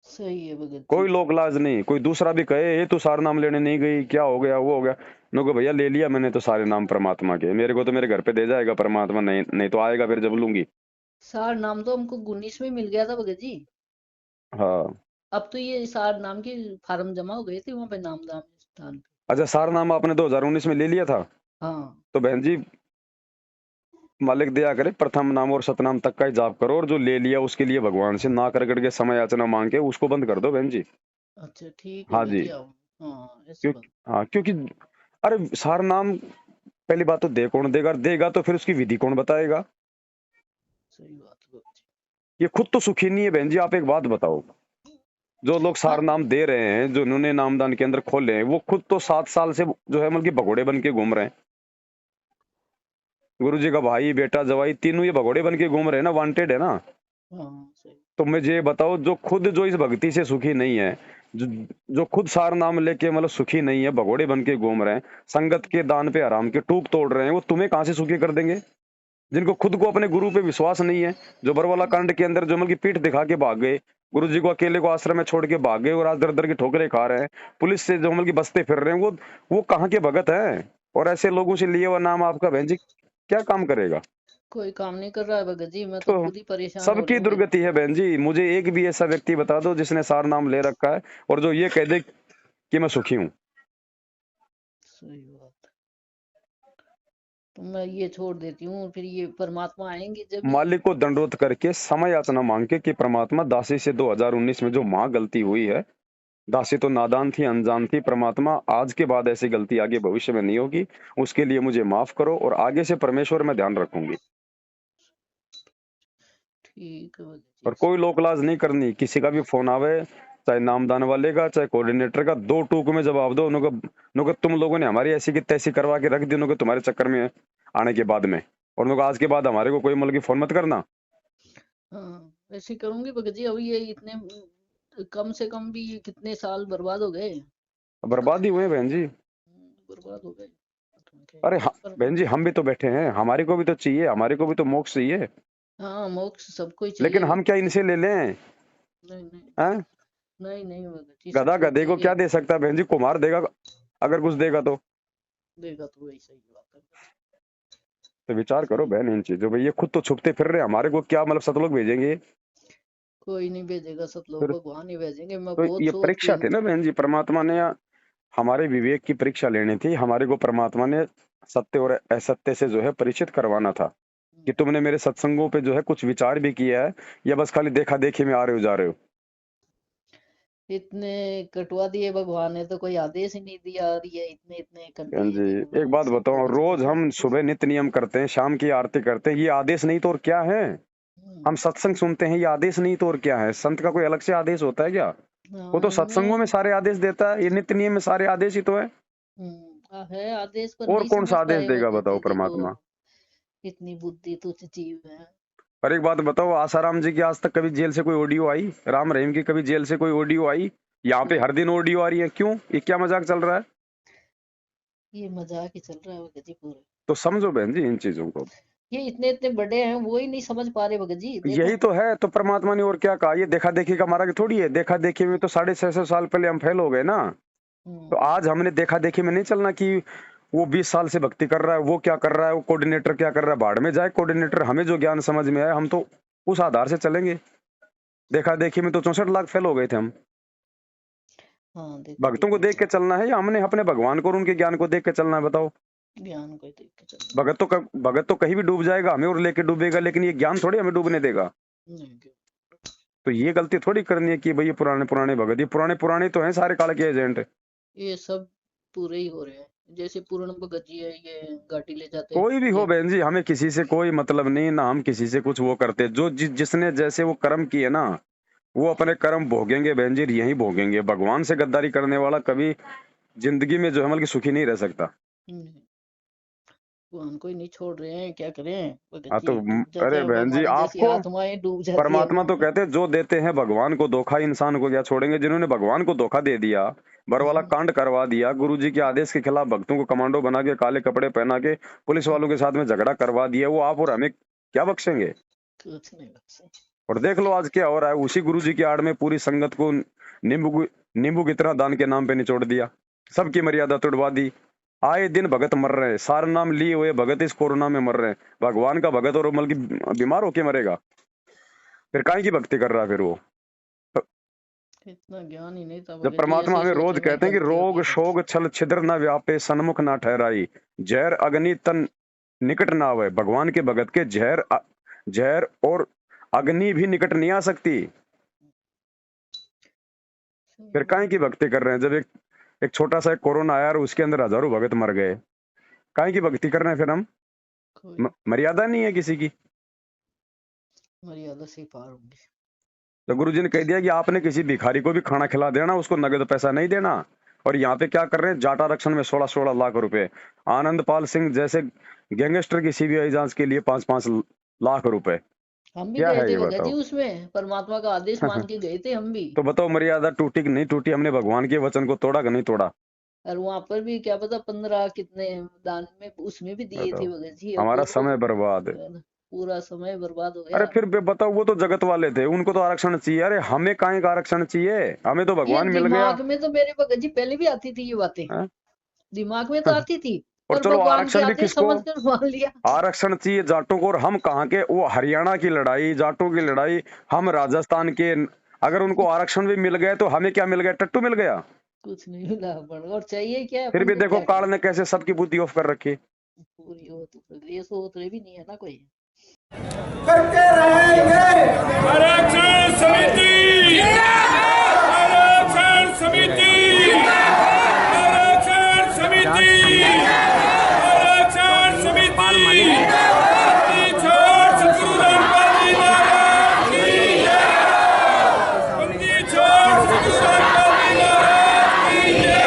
सही है भगत। कोई लोक लाज नहीं, कोई दूसरा भी कहे ये तो सारे नाम लेने नहीं गई, क्या हो गया वो हो गया, नो भैया ले लिया मैंने तो सारे नाम परमात्मा के, मेरे को तो मेरे घर पे दे जाएगा परमात्मा, नहीं तो आएगा फिर जब लूंगी। सार नाम तो हमको 19 में मिल गया था भगत जी। हाँ अब तो ये सार नाम के फार्म जमा हो गए थे वहाँ पे नाम दान। अच्छा, सारा नाम आपने 2019 में ले लिया था? हाँ तो बहन जी मालिक दया करे, प्रथम नाम और सतनाम तक का ही जाप करो, और जो ले लिया उसके लिए भगवान से ना कर करके समय याचना मांग के उसको बंद कर दो बहन जी। अच्छा ठीक है। हाँ जी, हाँ क्योंकि अरे सार नाम पहली बात तो दे कौन देगा, देगा तो फिर उसकी विधि कौन बताएगा? सही बात है। ये खुद तो सुखी नहीं है बहन जी। आप एक बात बताओ, जो लोग सार नाम दे रहे हैं, जो इन्होंने नामदान केंद्र खोले हैं, वो खुद तो 7 साल से जो है मतलब भगोड़े बन के घूम रहे हैं। गुरु जी का भाई बेटा जवाई तीनों ये भगोड़े बन के घूम रहे हैं ना, वांटेड है ना। तो मुझे ये बताओ, जो इस भक्ति से सुखी नहीं है, जो खुद सार नाम लेके मतलब सुखी नहीं है, भगोड़े बन के घूम रहे हैं, संगत के दान पे आराम के टूक तोड़ रहे हैं, वो तुम्हें कहां से सुखी कर देंगे? जिनको खुद को अपने गुरु पे विश्वास नहीं है, जो बरवाला कांड के अंदर जो मतलब की पीठ दिखा के भाग गए, गुरुजी को अकेले को आश्रम में छोड़ के भाग गए और आज दर दर की ठोकरें खा रहे हैं, पुलिस से जो की बस्ते फिर रहे हैं, वो कहाँ के भगत हैं? और ऐसे लोगों से लिए हुआ नाम आपका बहन जी क्या काम करेगा? कोई काम नहीं कर रहा है भगत जी, मैं तो तो खुद ही परेशान हो सबकी रही हूँ। दुर्गति है बहन जी। मुझे एक भी ऐसा व्यक्ति बता दो जिसने सार नाम ले रखा है और जो ये कह दे कि मैं सुखी हूँ। सही बात। तो मैं ये छोड़ देती हूँ, फिर ये परमात्मा आएंगे जब मालिक को दंडोत करके समय याचना मांग के कि परमात्मा, दासी से 2019 में जो माँ गलती हुई है, दासी तो नादान थी, अनजान थी, परमात्मा आज के बाद ऐसी गलती आगे भविष्य में नहीं होगी, उसके लिए मुझे माफ करो और आगे से परमेश्वर में ध्यान रखूंगी। ठीक है भगत जी। और कोई लोकलाज नहीं करनी, किसी का भी फोन आवे, चाहे नामदान वाले का चाहे कोऑर्डिनेटर का, 2 टूक में जवाब दो उनको तुम लोगों ने हमारी ऐसी की तैसी करवा के रख दी उनको तुम्हारे चक्कर में आने के बाद में, और उनको आज के बाद हमारे को कोई मतलब की फोन मत करना। हाँ ऐसे करूंगी भगत जी। अभी ये इतने कम से कम भी ये कितने साल बर्बाद हो गए, बर्बाद ही हुए बहन जी। बर्बाद हो गए। अरे बहन जी हम भी तो बैठे हैं, हमारे को भी तो चाहिए, हमारे को भी तो मोक्ष चाहिए। हाँ मोक्ष सबको ही चाहिए। लेकिन हम क्या इनसे ले लें? नहीं नहीं हैं? नहीं भगत जी, गधा सबको गधे को चाहिए। क्या दे सकता है बहन जी? कुम्हार देगा अगर कुछ देगा तो देगा तो वही सही बात है। तो विचार करो बहन इन चीजों पे। ये खुद तो छुपते फिर रहे, हमारे को क्या मतलब सतलोक भेजेंगे? कोई नहीं भेजेगा, सब लोग फिर भगवान ही भेजेंगे। मैं तो बहुत ये सोच परीक्षा के थी ना बहन जी, परमात्मा ने हमारे विवेक की परीक्षा लेनी थी। हमारे को परमात्मा ने सत्य और असत्य से जो है परिचित करवाना था कि तुमने मेरे सत्संगों पे जो है कुछ विचार भी किया है या बस खाली देखा देखी में आ रहे हो जा रहे हो। इतने कटवा दिए भगवान ने, तो कोई आदेश ही नहीं दिया, और ये इतने इतने कर बहन दिए जी जिन्होंने एक बात सबको बताओ, कुछ रोज पता हम नहीं। सुबह नित्य नियम करते हैं, शाम की आरती करते हैं, ये आदेश नहीं तो और क्या है? हम सत्संग सुनते हैं, ये आदेश नहीं तो और क्या है? संत का कोई अलग से आदेश होता है क्या? वो तो सत्संगों में सारे आदेश देता है, ये नित्य नियम में सारे आदेश ही तो है। है आदेश, पर और नहीं कौन सा समझ आदेश पाए देगा भगत बताओ जी। देखो परमात्मा? इतनी बुद्धि तुच्छ जीव है। और एक बात बताओ, आसाराम जी की आज तक कभी जेल से कोई ऑडियो आई? राम रहीम की कभी जेल से कोई ऑडियो आई? यहाँ पे हर दिन ऑडियो आ रही है, क्यों? ये क्या मजाक चल रहा है? ये मजाक ही चल रहा है भगत जी पूरे। तो समझो बहन जी इन चीजों को। ये इतने इतने बड़े हैं, वो ही नहीं समझ पा रहे भगत जी। देखो यही तो है, तो परमात्मा ने और क्या कहा? ये देखा देखी का मारा थोड़ी है। देखा देखी में तो 650 साल पहले हम फेल हो गए ना। तो आज हमने देखा देखी में नहीं चलना कि वो 20 साल से भक्ति कर रहा है, वो क्या कर रहा है, वो कोऑर्डिनेटर क्या कर रहा है, भाड़ में जाए कोऑर्डिनेटर। हमें जो ज्ञान समझ में आया हम तो उस आधार से चलेंगे। देखा देखी में तो 64 लाख फेल हो गए थे हम। हाँ भक्तों को देख के चलना है या हमने अपने भगवान को और उनके ज्ञान को देख के चलना है? बताओ। ज्ञान को देख के चलना। भगत तो कहीं भी डूब जाएगा, हमें और लेके डूबेगा, लेकिन ये ज्ञान थोड़ी हमें डूबने देगा। तो ये गलती थोड़ी करनी है कि भाई ये पुराने पुराने भगत, ये पुराने पुराने तो हैं सारे काल के एजेंट। ये सब पूरे ही हो रहे हैं। जैसे पूर्ण भगत जी है, ये गाड़ी ले जाते हैं। कोई भी हो बहन जी, हमें किसी से कोई मतलब नहीं, ना हम किसी से कुछ वो करते। जो जिसने जैसे वो कर्म किए ना, वो अपने कर्म भोगेंगे बहन जी, यही भोगेंगे। भगवान से गद्दारी करने वाला कभी जिंदगी में जो है मतलब सुखी नहीं रह सकता। भगवान को ही नहीं छोड़ रहे हैं, क्या करें भगत हाँ जी। तो डूब जाते अरे हैं, बहन जी हमारी जैसी आपको आत्माएं डूब जाती है। परमात्मा तो कहते हैं जो देते हैं भगवान को धोखा, इंसान को क्या छोड़ेंगे? जिन्होंने भगवान को धोखा दे दिया, बरवाला कांड करवा दिया, गुरुजी के आदेश के खिलाफ भक्तों को कमांडो बना के, काले कपड़े पहना के पुलिस वालों के साथ में झगड़ा करवा दिया, वो आप और हमें क्या बख्शेंगे? कुछ नहीं बख्शेंगे। और देख लो आज क्या हो रहा है। उसी गुरुजी की आड़ में पूरी संगत को नींबू की तरह दान के नाम पे निचोड़ दिया, सबकी मर्यादा तोड़वा दी। आए दिन भगत मर रहे हैं, सारा नाम लिए हुए भगत इस कोरोना में मर रहे हैं। भगवान का भगत और मतलब बीमार होके मरेगा, फिर काहे की भक्ति कर रहा है? फिर वो इतना ज्ञान ही नहीं था जब भगत जी। परमात्मा ऐसे ही हमें रोज सोचने में कहते हैं कि गलती रोग होगी। शोक छल छिद्र न व्यापे, सन्मुख ना ठहराई, जहर अग्नि तन निकट ना आवे। भगवान के भगत के जहर और अग्नि भी निकट नहीं आ सकती। फिर काहे की भक्ति कर रहे हैं? जब एक छोटा सा कोरोना आया और उसके अंदर हजारों भगत मर गए, काहे की भक्ति कर रहे हैं फिर हम? मर्यादा नहीं है किसी की, मर्यादा से पार होंगे। तो गुरु जी ने कह दिया कि आपने किसी भिखारी को भी खाना खिला देना, उसको नगद पैसा नहीं देना। और यहाँ पे क्या कर रहे हैं? जाट आरक्षण में 16-16 लाख रुपए, आनंदपाल सिंह जैसे गैंगस्टर की सीबीआई जांच के लिए 5-5 लाख रुपए। हम भी क्या गए है थे ये भगत जी, बताओ? उसमें परमात्मा का आदेश मान के गए थे हम भी। तो बताओ मर्यादा टूटी कि नहीं टूटी? हमने भगवान के वचन को तोड़ा कि नहीं तोड़ा? और वहां पर भी क्या पता 15 कितने दान में उसमें भी दिए थे भगत जी। हमारा वो समय बर्बाद। पूरा समय बर्बाद हो अरे गया। फिर बताओ, वो तो जगत वाले थे, उनको तो आरक्षण चाहिए। अरे हमें काहे का आरक्षण चाहिए, हमें तो ये भगवान मिल गया। दिमाग में तो मेरे भगत जी पहले भी आती थी ये बातें, हैं? दिमाग में तो आती थी, और पर चलो भगवान के आरक्षण भी आते किसको, समझ कर मान लिया। आरक्षण चाहिए जाटों को। और हम कहाँ के, वो हरियाणा की लड़ाई, जाटों की लड़ाई, हम राजस्थान के। अगर उनको आरक्षण भी मिल गए तो हमें क्या मिल गया, टट्टू मिल गया। कुछ नहीं मिला अपन, और चाहिए क्या है फिर अपन भी को, देखो क्या काल चाहिए। ने कैसे सबकी बुद्धि ऑफ कर रखी। पूरी हो तो ये सोच भी नहीं है ना कोई। करते रहेंगे। आरक्षण समिति, आरक्षण समिति, आरक्षण समिति, आरक्षण समिति, छोड़ सतगुरु रामपाल जी महाराज की जय। बंदी छोड़ सतगुरु रामपाल जी महाराज की जय।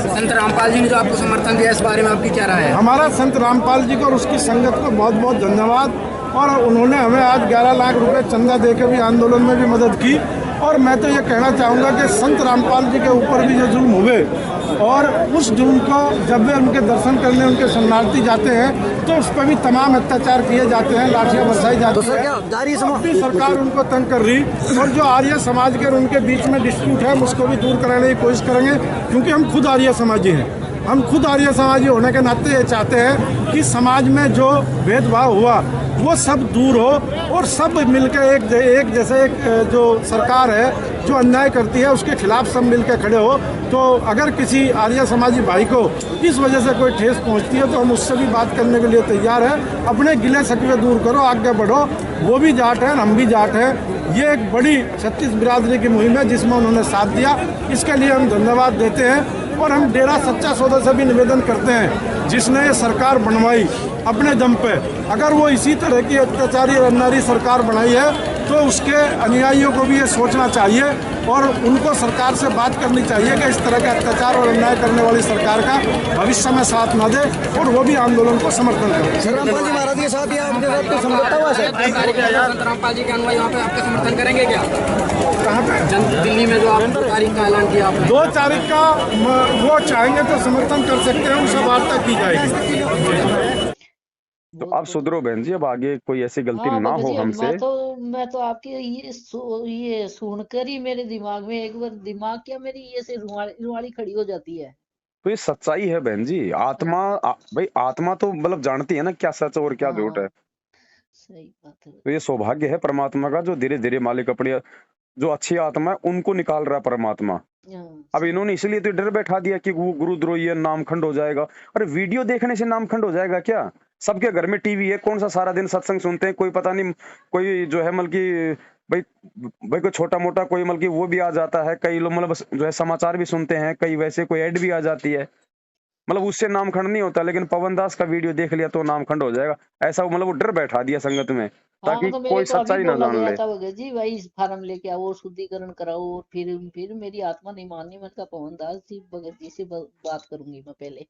संत रामपाल जी ने जो आपको समर्थन दिया, इस बारे में आपकी क्या राय है? हमारा संत रामपाल जी को और उसकी संगत को बहुत बहुत धन्यवाद। और उन्होंने हमें आज 11 लाख रुपए चंदा देकर भी आंदोलन में भी मदद की। और मैं तो ये कहना चाहूँगा कि संत रामपाल जी के ऊपर भी जो जुल्म हुए, और उस जुल्म को जब वे उनके दर्शन करने उनके शरणार्थी जाते हैं तो उस पर भी तमाम अत्याचार किए जाते हैं, लाठियाँ बरसाई जाती हैं। अपनी सरकार उनको तंग कर रही। और जो आर्य समाज के और उनके बीच में डिस्प्यूट है, उसको भी दूर कराने की कोशिश करेंगे, क्योंकि हम खुद आर्य समाजी हैं। हम खुद आर्य समाजी होने के नाते ये चाहते हैं कि समाज में जो भेदभाव हुआ वो सब दूर हो, और सब मिलकर एक जैसे एक जो सरकार है जो अन्याय करती है उसके खिलाफ सब मिलकर खड़े हो। तो अगर किसी आर्य समाजी भाई को इस वजह से कोई ठेस पहुंचती है तो हम उससे भी बात करने के लिए तैयार हैं। अपने गिले शिकवे दूर करो, आगे बढ़ो। वो भी जाट हैं, हम भी जाट हैं। ये एक बड़ी 36 बिरादरी की मुहिम है जिसमें उन्होंने साथ दिया, इसके लिए हम धन्यवाद देते हैं। और हम डेरा सच्चा सौदा से भी निवेदन करते हैं, जिसने ये सरकार बनवाई अपने दम पे, अगर वो इसी तरह की अत्याचारी और अन्यायी सरकार बनाई है तो उसके अनुयायियों को भी ये सोचना चाहिए और उनको सरकार से बात करनी चाहिए कि इस तरह का अत्याचार और अन्याय करने वाली सरकार का भविष्य में साथ न दे, और वो भी आंदोलन को समर्थन करें। रामपाल जी महाराज के साथ या आपके साथ कोई समझौता हुआ सर? संत रामपाल जी के अनुयायी यहाँ पे आपका समर्थन करेंगे क्या? कहाँ पे? दिल्ली में जो आप 2 तारीख का ऐलान किया आपने। 2 तारीख का वो चाहेंगे तो समर्थन कर सकते हैं, उनसे वार्ता की जाएगी। तो आप सुधरो बहन जी, अब आगे कोई ऐसी गलती हाँ ना भगत हो जी, हमसे। मैं तो आपके ये सुनकर ही मेरे दिमाग में एक बार दिमाग क्या मेरी ये से रुआड़ी खड़ी हो जाती है। तो ये सच्चाई है बहन जी। आत्मा भाई आत्मा तो मतलब जानती है ना क्या सच और क्या झूठ है। सही बात है। तो ये सौभाग्य है परमात्मा का, जो धीरे धीरे मालिक अपनी जो अच्छी आत्मा है उनको निकाल रहा है परमात्मा। अब इन्होंने इसलिए तो डर बैठा दिया कि वो गुरुद्रोही है, नामखंड हो जाएगा। अरे वीडियो देखने से नामखंड हो जाएगा क्या? सबके घर में टीवी है, कौन सा सारा दिन सत्संग सुनते हैं? कोई पता नहीं, कोई जो है मतलब की भाई भाई कोई छोटा मोटा कोई मतलब की वो भी आ जाता है। कई लोग मतलब जो है समाचार भी सुनते हैं, कई वैसे कोई ऐड भी आ जाती है, मतलब उससे नामखंड नहीं होता। लेकिन पवन दास का वीडियो देख लिया तो नामखंड हो जाएगा, ऐसा मतलब वो डर बैठा दिया संगत में, ताकि तो कोई मेरे को अभी सच्चाई ना बोला जान गया ले। था भगत जी, भाई फार्म लेके आओ, शुद्धिकरण कराओ। और फिर मेरी आत्मा नहीं मानी। मैंने कहा पवन दास जी भगत जी से बात करूंगी मैं पहले,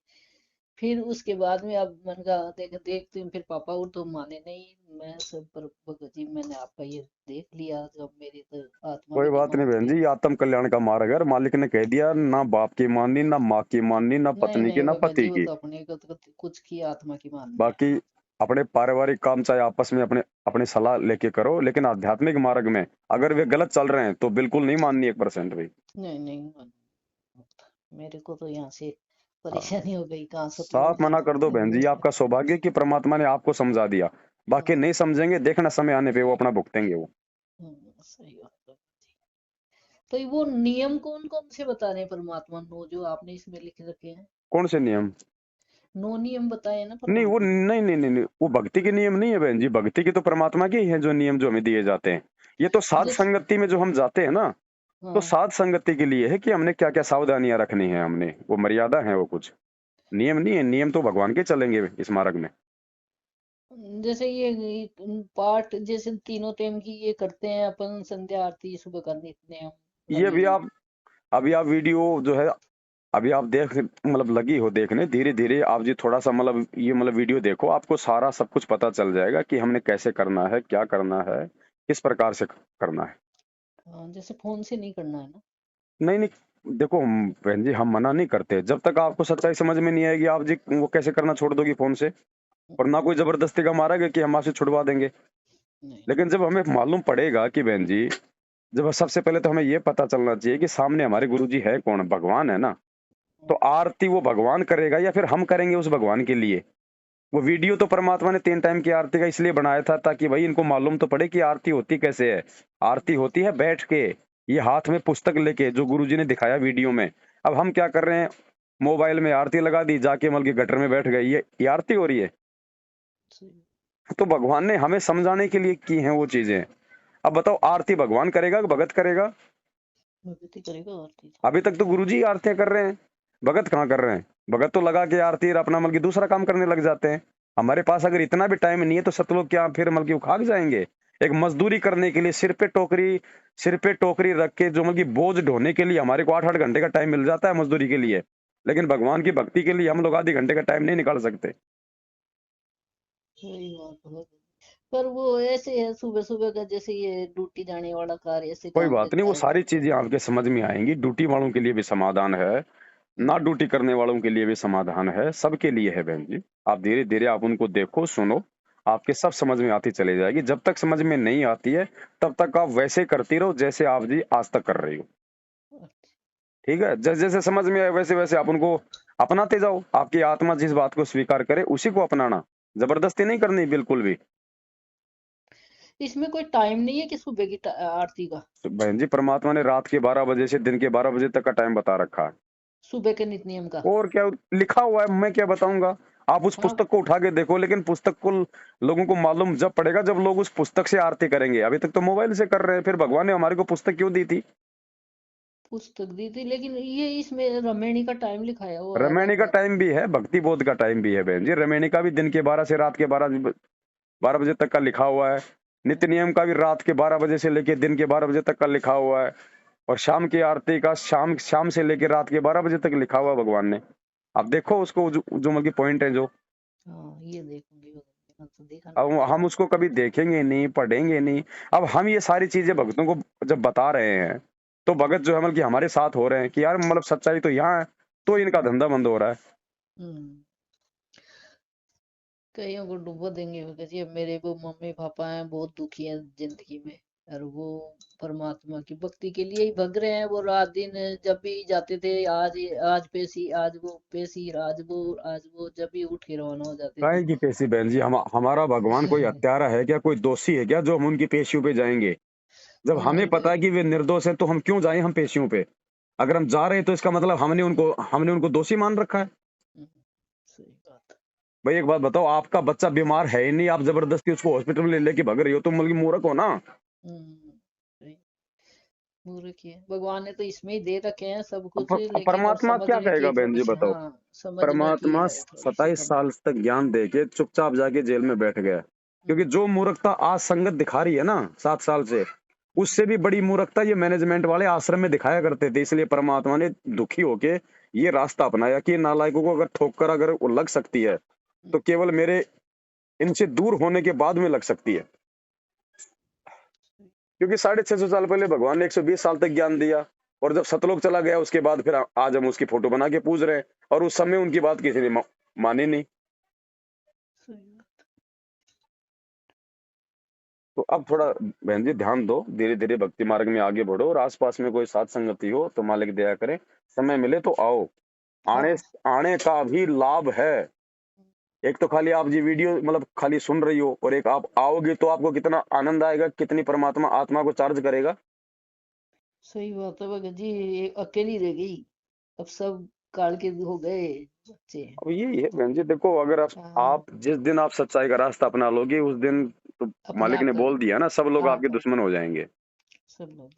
फिर उसके बाद में अब मैंने कहा देखते हैं। फिर पापा और तो माने नहीं, मैं सब पर भगत जी मैंने आपका ये देख लिया, जब मेरी तो आत्मा कोई भी बात नहीं बहन मानती। जी, आत्म कल्याण का मार्ग है। मालिक ने कह दिया, ना बाप की माननी, ना माँ की माननी, ना नहीं पत्नी की, नहीं ना भगत पति जी, वो की। तो अपने को तो कुछ की आत्मा की माननी है। बाकी अपने पारिवारिक काम चाहे आपस में अपने अपनी सलाह लेके करो, लेकिन आध्यात्मिक मार्ग में अगर वे गलत चल रहे हैं तो बिल्कुल नहीं माननी 1% भी। नहीं मेरे को तो यहाँ से परेशानी हो गई, कहाँ से साफ मना कर दो बहन जी। आपका सौभाग्य कि परमात्मा ने आपको समझा दिया, बाकी नहीं समझेंगे, देखना समय आने पे वो अपना भुगतेंगे वो। सही बात है। तो वो नियम कौन कौन से बता रहे हैं परमात्मा, नो जो आपने इसमें लिख रखे हैं? कौन से नियम? 9 नियम बताए ना नहीं वो परमात्मा ने। नहीं, वो भक्ति के नियम नहीं है बहन जी। भक्ति के तो परमात्मा के ही हैं जो नियम जो हमें दिए जाते हैं। ये तो साध संगति में जो हम जाते हैं ना, तो साध संगति के लिए है कि हमने क्या क्या सावधानियां रखनी है, हमने वो मर्यादा है, वो कुछ नियम नहीं है। नियम तो भगवान के चलेंगे इस मार्ग में। जैसे ये पाठ जैसे तीनों टाइम की ये करते हैं अपन, संध्या आरती सुबह का नित्य ये भी आप अभी आप वीडियो जो है अभी आप देख मतलब लगी हो देखने, धीरे धीरे आप जी थोड़ा सा मतलब ये मतलब वीडियो देखो, आपको सारा सब कुछ पता चल जाएगा कि हमने कैसे करना है, क्या करना है, किस प्रकार से करना है। जैसे फोन से नहीं करना है ना? नहीं देखो बहन जी, हम मना नहीं करते। जब तक आपको सच्चाई समझ में नहीं आएगी आप जी वो कैसे करना छोड़ दोगी फोन से? और ना कोई जबरदस्ती का मारेगा कि हम आपसे छुड़वा देंगे। नहीं। लेकिन जब हमें मालूम पड़ेगा कि बहन जी, जब सबसे पहले तो हमें ये पता चलना चाहिए कि सामने हमारे गुरुजी है कौन, भगवान है ना, तो आरती वो भगवान करेगा या फिर हम करेंगे उस भगवान के लिए। वो वीडियो तो परमात्मा ने 3 टाइम की आरती का इसलिए बनाया था ताकि भाई इनको मालूम तो पड़े कि आरती होती कैसे है। आरती होती है बैठ के, ये हाथ में पुस्तक लेके, जो गुरुजी ने दिखाया वीडियो में। अब हम क्या कर रहे हैं, मोबाइल में आरती लगा दी, जाके मल के गटर में बैठ गए, ये आरती हो रही है। सही। तो भगवान ने हमें समझाने के लिए की हैं वो चीजें। अब बताओ, आरती भगवान करेगा कि भगत करेगा? भगत ही करेगा और की। अभी तक तो गुरुजी आरतियां कर रहे हैं, भगत कहाँ कर रहे हैं? भगत तो लगा के आरती अपना मल की दूसरा काम करने लग जाते हैं। हमारे पास अगर इतना भी टाइम नहीं है तो सतलोग क्या फिर मल की खाक जाएंगे? एक मजदूरी करने के लिए सिर पे टोकरी रख के जो मल की बोझ ढोने के लिए हमारे को 8-8 घंटे का टाइम मिल जाता है मजदूरी के लिए, लेकिन भगवान की भक्ति के लिए हम लोग आधे घंटे का टाइम नहीं निकाल सकते। सही बात है। पर वो ऐसे है सुबह सुबह का, जैसे ये ड्यूटी जाने वाला कार्य ऐसे कोई काम बात नहीं, रहता वो है। सारी चीजें आपके समझ में आएंगी। ड्यूटी वालों के लिए भी समाधान है, ना ड्यूटी करने वालों के लिए भी समाधान है, सबके लिए है बहन जी। आप धीरे धीरे आप उनको देखो, सुनो, आपके सब समझ में आती चली जाएगी। जब तक समझ में नहीं आती है तब तक आप वैसे करती रहो जैसे आप जी आज तक कर रही हो, ठीक है? जैसे जैसे समझ में आए वैसे वैसे आप उनको अपनाते जाओ। आपकी आत्मा जिस बात को स्वीकार करे उसी को अपनाना, जबरदस्ती नहीं करनी बिल्कुल भी। इसमें कोई टाइम नहीं है कि सुबह की आरती का? तो बहन जी, परमात्मा ने रात के 12 बजे से दिन के 12 बजे तक का टाइम बता रखा है। सुबह के नित्य नियम का? और क्या लिखा हुआ है, मैं क्या बताऊंगा? आप उस हाँ। पुस्तक को उठा के देखो, लेकिन पुस्तक को लोगों को मालूम जब पड़ेगा जब लोग उस पुस्तक से आरती करेंगे। अभी तक तो मोबाइल से कर रहे हैं, फिर भगवान ने हमारे को पुस्तक क्यों दी थी? पुस्तक दी थी, लेकिन ये इसमें रमेणी का टाइम लिखाया हुआ है रमैनी का लगभग। टाइम भी है, भक्ति बोध का टाइम भी है बहन जी। रमैनी का भी दिन के 12 से रात के 12 बजे तक का लिखा हुआ है। नित्य नियम का भी रात के 12 बजे से लेके दिन के 12 बजे तक का लिखा हुआ है। और शाम की आरती का शाम से लेके रात के 12 बजे तक लिखा हुआ है भगवान ने। आप देखो उसको, जो मतलब पॉइंट है जो। हाँ, ये देखूंगी। तो देखा अब नहीं। हम उसको कभी देखेंगे नहीं, पढ़ेंगे नहीं। अब हम ये सारी चीजें भक्तों को जब बता रहे हैं तो भगत जो है मतलब कि हमारे साथ हो रहे हैं कि यार मतलब सच्चाई तो यहाँ है, तो इनका धंधा बंद हो रहा है। हम्म। कईयों को डुबो देंगे भगत जी। अब मेरे वो मम्मी पापा हैं, बहुत दुखी हैं जिंदगी में, और वो परमात्मा की भक्ति के लिए ही भग रहे हैं। वो रात दिन जब भी जाते थे, आज पेशी, आज वो पेशी, आज वो जब भी उठ के रवाना हो जाते थे। काहे की पेशी बहन जी? हमारा भगवान कोई हत्यारा है क्या, कोई दोषी है क्या जो हम उनकी पेशियों पे जाएंगे? जब हमें पता है कि वे निर्दोष है तो हम क्यों जाएं हम पेशियों पे? अगर हम जा रहे हैं तो इसका मतलब हमने उनको दोषी मान रखा है। सही बात। भाई एक बात बताओ, आपका बच्चा बीमार है ही नहीं, आप जबरदस्ती उसको हॉस्पिटल में लेके भग रही हो, तुम मतलब मूर्ख हो ना। सही। मूर्ख ही है। भगवान ने तो इसमें ही दे रखे हैं सब कुछ, लेकिन अब परमात्मा क्या समझने कहेगा की बहन जी थोड़ी सी, बताओ? हाँ, समझने की परमात्मा है थोड़ी सी 27 कमी। साल तक ज्ञान दे के चुपचाप जाके जेल में बैठ गया, क्योंकि जो मूर्खता आज संगत दिखा रही है ना 7 साल से, उससे भी बड़ी मूर्खता ये मैनेजमेंट वाले आश्रम में दिखाया करते थे। इसलिए परमात्मा ने दुखी होके ये रास्ता अपनाया कि नालायकों को अगर ठोकर अगर वो लग सकती है तो केवल मेरे इनसे दूर होने के बाद में लग सकती है। क्योंकि 650 साल पहले भगवान ने 120 साल तक ज्ञान दिया, और जब सतलोक चला गया उसके बाद फिर आज हम उसकी फोटो बना के पूज रहे हैं, और उस समय उनकी बात किसी ने मानी नहीं। तो अब थोड़ा बहन जी ध्यान दो, धीरे धीरे भक्ति मार्ग में आगे बढ़ो, और आसपास में कोई साथ संगति हो तो मालिक दया करे, समय मिले तो आओ। आने का भी लाभ है। एक तो खाली आप जी वीडियो मतलब खाली सुन रही हो, और एक आप आओगे तो आपको कितना आनंद आएगा, कितनी परमात्मा आत्मा को चार्ज करेगा। सही बात है भगत जी, अकेली रह गई, अब सब काल के हो गए बच्चे। अब यही है बहन जी, देखो अगर आप जिस दिन आप सच्चाई का रास्ता अपना लोगे उस दिन तो अपने मालिक ने आप बोल दिया ना, सब लोग हाँ, आपके दुश्मन हो जाएंगे। सब लोग।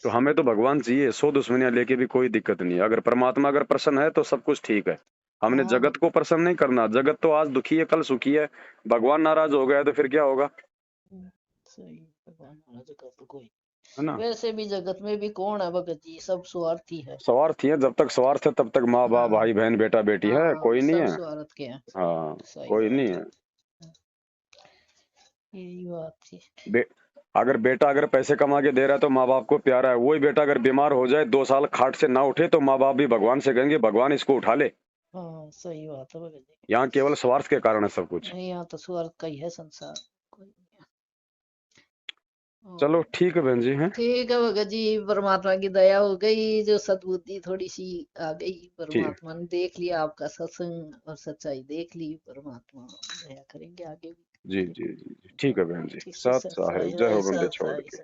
तो हमें तो भगवान चाहिए, 100 दुश्मनियां लेके भी कोई दिक्कत नहीं है। अगर परमात्मा अगर प्रसन्न है तो सब कुछ ठीक है। हमने हाँ, जगत को प्रसन्न नहीं करना। जगत तो आज दुखी है, कल सुखी है। भगवान नाराज हो गया तो फिर क्या होगा? सही। भगवान वाला जगत तो कोई, है ना? वैसे भी जगत में भी कौन है भगत जी, सब स्वार्थी है। स्वार्थी है, जब तक स्वार्थ है तब तक माँ बाप भाई बहन बेटा बेटी है, कोई नहीं सब है। स्वार्थ के हैं। हाँ, सही कोई बात नहीं है। है। यही बात थी। अगर बेटा अगर पैसे कमा के दे रहा है तो माँ बाप को प्यारा है। वही बेटा अगर बीमार हो जाए 2 साल खाट से ना उठे तो माँ बाप भी भगवान से कहेंगे भगवान इसको उठा ले। हाँ सही बात है भगत जी। यहाँ केवल स्वार्थ के कारण है सब कुछ। नहीं, यहाँ तो स्वर्ग का ही है संसार, कोई नहीं है। चलो ठीक है बहन जी, हैं ठीक है भगत जी, परमात्मा की दया हो गई, जो सद्बुद्धि थोड़ी सी आ गई, ठीक। परमात्मा ने देख लिया आपका सत्संग और सच्चाई देख ली, परमात्मा दया करेंगे आगे भी। जी जी जी जी, ठीक है बहन जी, ठीक है सत सर, साहिब, जय हो बंदे छोड़ के।